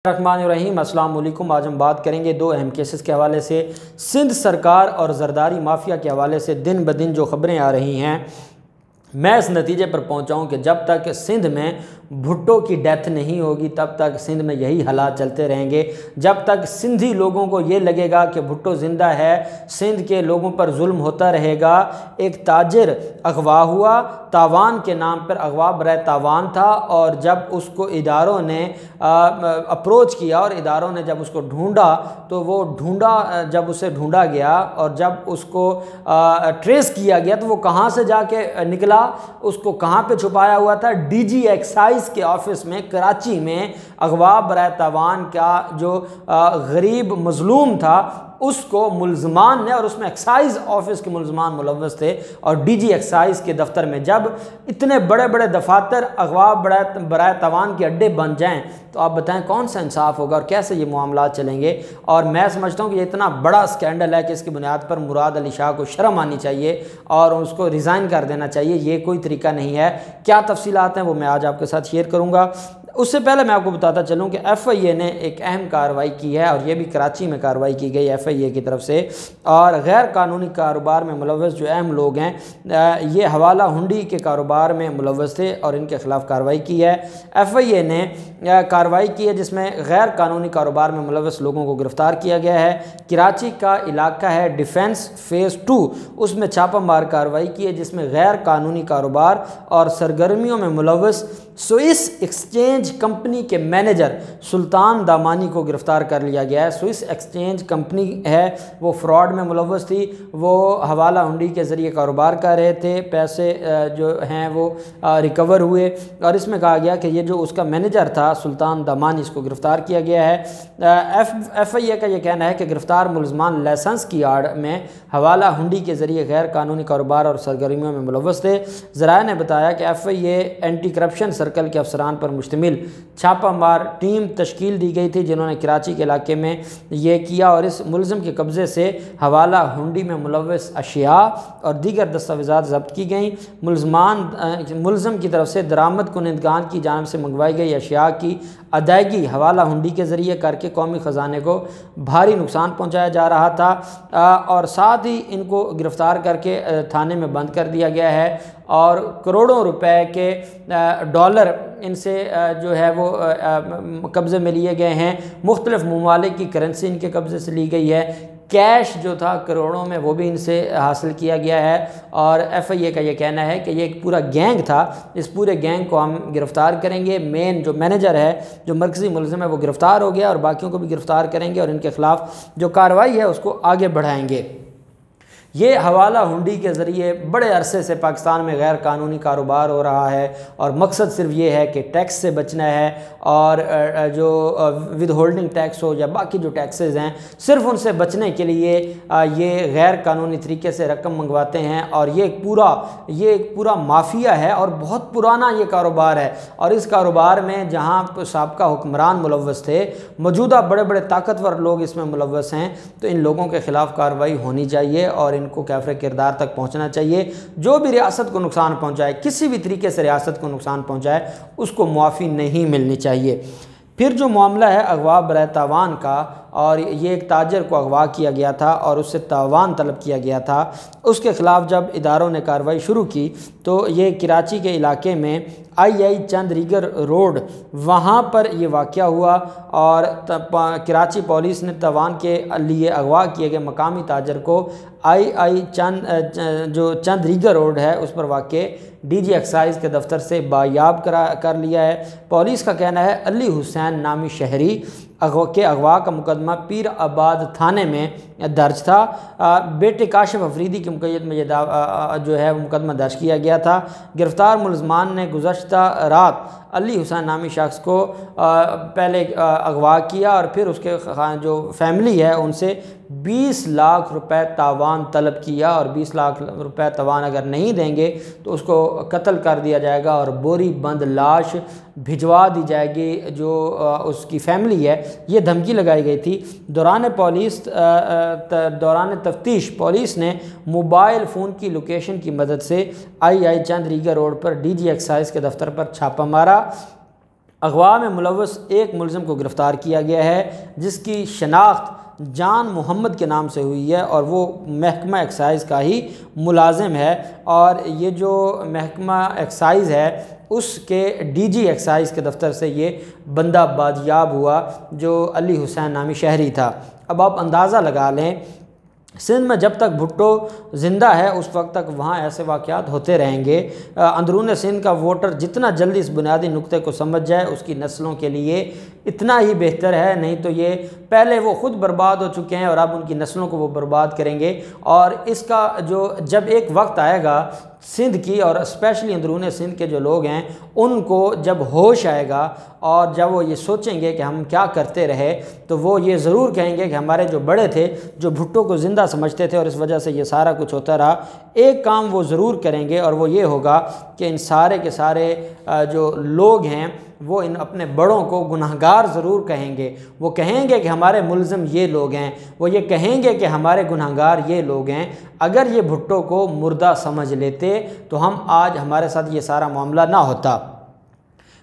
रहीम अस्सलाम वालेकुम। आज हम बात करेंगे दो अहम केसेस के हवाले से। सिंध सरकार और जरदारी माफिया के हवाले से दिन ब दिन जो खबरें आ रही हैं, मैं इस नतीजे पर पहुंचा हूं कि जब तक सिंध में भुट्टो की डेथ नहीं होगी तब तक सिंध में यही हालात चलते रहेंगे। जब तक सिंधी लोगों को ये लगेगा कि भुट्टो ज़िंदा है, सिंध के लोगों पर जुल्म होता रहेगा। एक ताजिर अगवा हुआ, तावान के नाम पर अगवा बराए तावान था, और जब उसको इदारों ने अप्रोच किया और इदारों ने जब उसको ढूंढा तो वो जब उसे ढूंढा गया और जब उसको ट्रेस किया गया तो वो कहाँ से जाके निकला, उसको कहाँ पे छुपाया हुआ था। डीजी एक्साइज के ऑफिस में कराची में अगवा बराए तावान का जो गरीब मजलूम था उसको मुल्ज़मान ने, और उसमें एक्साइज ऑफिस के मुल्ज़मान मुलव्वस थे, और डीजी एक्साइज के दफ्तर में जब इतने बड़े बड़े दफातर अगवा बराए तावान के अड्डे बन जाएं तो आप बताएं कौन सा इंसाफ होगा और कैसे ये मामला चलेंगे। और मैं समझता हूँ कि ये इतना बड़ा स्कैंडल है कि इसकी बुनियाद पर मुराद अली शाह को शर्म आनी चाहिए और उसको रिज़ाइन कर देना चाहिए। ये कोई तरीका नहीं है। क्या तफसीलात हैं वो मैं आज आपके साथ शेयर करूँगा। उससे पहले मैं आपको बताता चलूँ कि एफआईए ने एक अहम कार्रवाई की है, और ये भी कराची में कार्रवाई की गई एफआईए की तरफ से। और गैर कानूनी कारोबार में मुलव्वस जो अहम लोग हैं, ये हवाला हुंडी के कारोबार में मुलव्वस थे और इनके खिलाफ कार्रवाई की है। एफआईए ने कार्रवाई की है जिसमें गैर कानूनी कारोबार में मुलव्वस लोगों को गिरफ्तार किया गया है। कराची का इलाका है डिफेंस फेज़ 2, उसमें छापा मार कार्रवाई की है जिसमें गैर कानूनी कारोबार और सरगर्मियों में मुलव्वस स्विस एक्सचेंज कंपनी के मैनेजर सुल्तान दामानी को गिरफ्तार कर लिया गया है। स्विस एक्सचेंज कंपनी है, वो फ्रॉड में मुलव्वस थी, वो हवाला हुंडी के ज़रिए कारोबार कर रहे थे, पैसे जो हैं वो रिकवर हुए, और इसमें कहा गया कि ये जो उसका मैनेजर था सुल्तान दामानी, इसको गिरफ्तार किया गया है। एफआईए का ये कहना है कि गिरफ्तार मुलज़मान लाइसेंस की आड़ में हवाला हुंडी के ज़रिए गैर कानूनी कारोबार और सरगर्मियों में मुलव्वस थे। ज़राए ने बताया कि एफआईए एंटी करप्शन सर्कल के अफसरान पर मुश्तमिल छापा मार टीम तश्कील दी गई थी जिन्होंने कराची के इलाके में ये किया, और इस मुलज़िम के कब्ज़े से हवाला हुंडी में मुलव्वस अशिया और दीगर दस्तावेज़ात जब्त की गई। मुलज़िम की तरफ से दरामद कुनिंदगान की जानिब से मंगवाई गई अशिया की अदायगी हवाला हुंडी के ज़रिए करके कौमी ख़जाने को भारी नुकसान पहुँचाया जा रहा था, और साथ ही इनको गिरफ़्तार करके थाने में बंद कर दिया गया है, और करोड़ों रुपए के डॉलर इनसे जो है वो कब्ज़े में लिए गए हैं। मुख्तलिफ़ ममालिक की करेंसी इनके कब्ज़े से ली गई है। कैश जो था करोड़ों में वो भी इनसे हासिल किया गया है, और एफआईए का ये कहना है कि ये एक पूरा गैंग था। इस पूरे गैंग को हम गिरफ़्तार करेंगे। मेन जो मैनेजर है, जो मरकज़ी मुलज़िम है, वो गिरफ़्तार हो गया, और बाकियों को भी गिरफ़्तार करेंगे और इनके ख़िलाफ़ जो कार्रवाई है उसको आगे बढ़ाएंगे। ये हवाला हुंडी के ज़रिए बड़े अरसे से पाकिस्तान में गैर कानूनी कारोबार हो रहा है, और मकसद सिर्फ ये है कि टैक्स से बचना है, और जो विद होल्डिंग टैक्स हो या बाकी जो टैक्सेस हैं, सिर्फ उनसे बचने के लिए ये गैर कानूनी तरीके से रकम मंगवाते हैं। और ये एक पूरा माफिया है और बहुत पुराना ये कारोबार है, और इस कारोबार में जहाँ साबका हुक्मरान मुलव्वस थे, मौजूदा बड़े बड़े ताकतवर लोग इसमें मुलव्वस हैं, तो इन लोगों के ख़िलाफ़ कार्रवाई होनी चाहिए और इनको कैफ़रे किरदार तक पहुंचना चाहिए। जो भी रियासत को नुकसान पहुंचाए, किसी भी तरीके से रियासत को नुकसान पहुंचाए, उसको मुआफ़ी नहीं मिलनी चाहिए। फिर जो मामला है अगवा बराए तावान का, और ये एक ताजर को अगवा किया गया था और उससे तावान तलब किया गया था, उसके ख़िलाफ़ जब इदारों ने कार्रवाई शुरू की तो ये कराची के इलाके में आई चंद्रीगर रोड, वहाँ पर ये वाक़या हुआ, और कराची पुलिस ने तावान के लिए अगवा किए गए मकामी ताजर को जो चंद्रीगर रोड है उस पर वाक़ डीजी एक्साइज के दफ्तर से बायाब कर लिया है। पुलिस का कहना है अली हुसैन नामी शहरी के अगवा का मुकदमा पीर आबाद थाने में दर्ज था। बेटे काशिफ अफरीदी की मुकय्यद में जो है वो मुकदमा दर्ज किया गया था। गिरफ्तार मुलज़मान ने गुज़श्ता रात अली हुसैन नामी शख्स को पहले अगवा किया, और फिर उसके जो फैमिली है उनसे 20 लाख रुपए तावान तलब किया, और 20 लाख रुपए तावान अगर नहीं देंगे तो उसको कत्ल कर दिया जाएगा और बोरी बंद लाश भिजवा दी जाएगी। जो उसकी फैमिली है, ये धमकी लगाई गई थी। दौरान तफ्तीश पुलिस ने मोबाइल फ़ोन की लोकेशन की मदद से आई चंद्रीगर रोड पर डीजी एक्साइज के दफ्तर पर छापा मारा, अगवा में मुलव्वस एक मुलज़िम को गिरफ़्तार किया गया है जिसकी शनाख्त जान मोहम्मद के नाम से हुई है और वो महकमा एक्साइज़ का ही मुलाजिम है। और ये जो महकमा एक्साइज़ है उसके डीजी एक्साइज़ के दफ्तर से ये बंदा बादियाब हुआ जो अली हुसैन नामी शहरी था। अब आप अंदाज़ा लगा लें, सिंध में जब तक भुट्टो ज़िंदा है उस वक्त तक वहाँ ऐसे वाक़यात होते रहेंगे। अंदरून सिंध का वोटर जितना जल्दी इस बुनियादी नुक्ते को समझ जाए उसकी नस्लों के लिए इतना ही बेहतर है, नहीं तो ये पहले वो ख़ुद बर्बाद हो चुके हैं और अब उनकी नस्लों को वो बर्बाद करेंगे। और इसका जो जब एक वक्त आएगा सिंध की और स्पेशली अंदरून सिंध के जो लोग हैं उनको जब होश आएगा और जब वो ये सोचेंगे कि हम क्या करते रहे, तो वो ये ज़रूर कहेंगे कि हमारे जो बड़े थे जो भुट्टो को ज़िंदा समझते थे और इस वजह से ये सारा कुछ होता रहा, एक काम वो ज़रूर करेंगे और वो ये होगा कि इन सारे के सारे जो लोग हैं वो इन अपने बड़ों को गुनहगार ज़रूर कहेंगे। वो कहेंगे कि हमारे मुल्ज़िम ये लोग हैं, वो ये कहेंगे कि हमारे गुनहगार ये लोग हैं। अगर ये भुट्टो को मुर्दा समझ लेते तो हम आज हमारे साथ ये सारा मामला ना होता।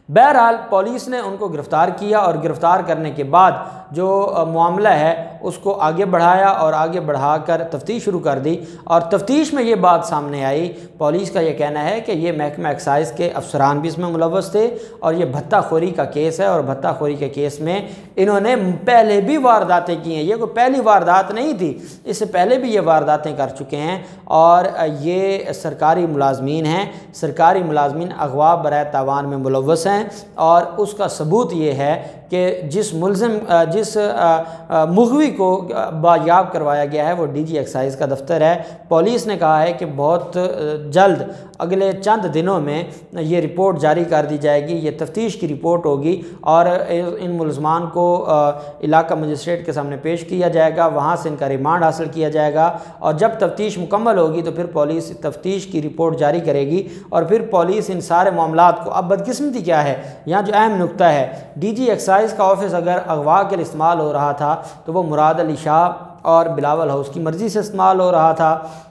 बहरहाल पुलिस ने उनको गिरफ़्तार किया और गिरफ़्तार करने के बाद जो मामला है उसको आगे बढ़ाया और आगे बढ़ाकर तफ्तीश शुरू कर दी। और तफ्तीश में ये बात सामने आई, पुलिस का ये कहना है कि ये महकमा एक्साइज़ के अफसरान भी इसमें मुलव्वस थे और ये भत्ताखोरी का केस है और भत्ताखोरी के केस में इन्होंने पहले भी वारदातें की हैं। ये कोई पहली वारदात नहीं थी, इससे पहले भी ये वारदातें कर चुके हैं और ये सरकारी मुलाजमीन हैं। सरकारी मुलाजमीन अगवा बराए तावान में मुलव्वस हैं और उसका सबूत ये है कि जिस मुग़वी को बायाब करवाया गया है वो डीजी एक्साइज़ का दफ्तर है। पुलिस ने कहा है कि बहुत जल्द अगले चंद दिनों में ये रिपोर्ट जारी कर दी जाएगी, ये तफ्तीश की रिपोर्ट होगी और इन मुलज़मान को इलाका मजिस्ट्रेट के सामने पेश किया जाएगा, वहाँ से इनका रिमांड हासिल किया जाएगा और जब तफ्तीश मुकम्मल होगी तो फिर पुलिस तफ्तीश की रिपोर्ट जारी करेगी और फिर पुलिस इन सारे मामलात को, अब बदकिस्मती क्या है, यहाँ जो अहम नुक्ता है, डीजी एक्साइज़ का ऑफिस अगर अगवा के लिए इस्तेमाल हो रहा था तो वो मुराद अली शाह और बिलावल हाउस की मर्ज़ी से इस्तेमाल हो रहा था।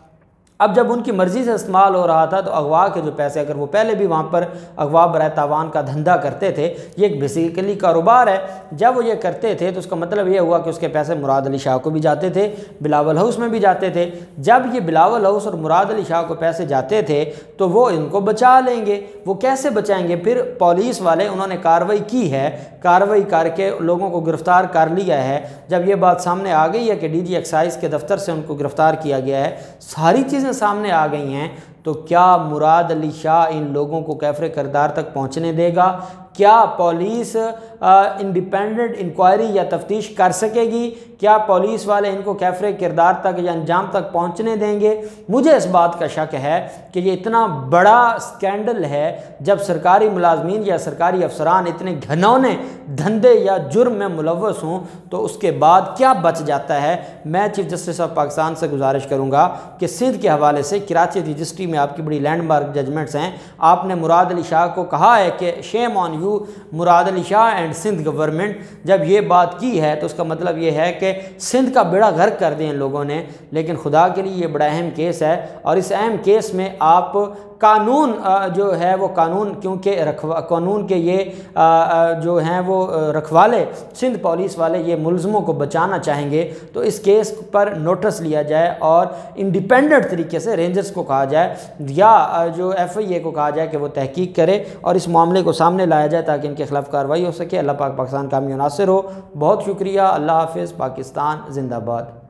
अब जब उनकी मर्ज़ी से इस्तेमाल हो रहा था तो अगवा के जो पैसे, अगर वो पहले भी वहाँ पर अगवा बराए तावान का धंधा करते थे, ये एक बेसिकली कारोबार है, जब वो ये करते थे तो उसका मतलब ये हुआ कि उसके पैसे मुराद अली शाह को भी जाते थे, बिलावल हाउस में भी जाते थे। जब ये बिलावल हाउस और मुराद अली शाह को पैसे जाते थे तो वो इनको बचा लेंगे। वो कैसे बचाएंगे? फिर पुलिस वाले उन्होंने कार्रवाई की है, कार्रवाई करके लोगों को गिरफ़्तार कर लिया है। जब ये बात सामने आ गई है कि डीजी एक्साइज़ के दफ्तर से उनको गिरफ़्तार किया गया है, सारी चीज़ें सामने आ गई हैं, तो क्या मुराद अली शाह इन लोगों को कैफरे किरदार तक पहुंचने देगा? क्या पुलिस इंडिपेंडेंट इंक्वायरी या तफ्तीश कर सकेगी? क्या पुलिस वाले इनको कैफरे किरदार तक या अंजाम तक पहुंचने देंगे? मुझे इस बात का शक है कि ये इतना बड़ा स्कैंडल है, जब सरकारी मुलाजमीन या सरकारी अफसरान इतने घनौने धंधे या जुर्म में मुलव्वस हों तो उसके बाद क्या बच जाता है। मैं चीफ जस्टिस ऑफ पाकिस्तान से गुजारिश करूँगा कि सिंध के हवाले से कराची रजिस्ट्री में आपकी बड़ी लैंडमार्क जजमेंट्स हैं। आपने मुराद अली शाह को कहा है कि shame on you Murad Ali Shah and Sindh government, जब ये बात की है तो उसका मतलब ये है कि सिंध का बेड़ा गर्क कर दिया इन लोगों ने। लेकिन खुदा के लिए ये बड़ा अहम केस है और इस अहम केस में आप कानून जो है वो कानून, क्योंकि कानून के ये जो हैं वो रखवाले सिंध पुलिस वाले ये मुलज़मों को बचाना चाहेंगे, तो इस केस पर नोटिस लिया जाए और इंडिपेंडेंट तरीके से रेंजर्स को कहा जाए या जो FIA को कहा जाए कि वो तहकीक करे और इस मामले को सामने लाया जाए ताकि इनके खिलाफ कार्रवाई हो सके। अल्लाह पाक पाकिस्तान कामयाब नासिर हो। बहुत शुक्रिया। अल्लाह हाफ़िज़। पाकिस्तान जिंदाबाद।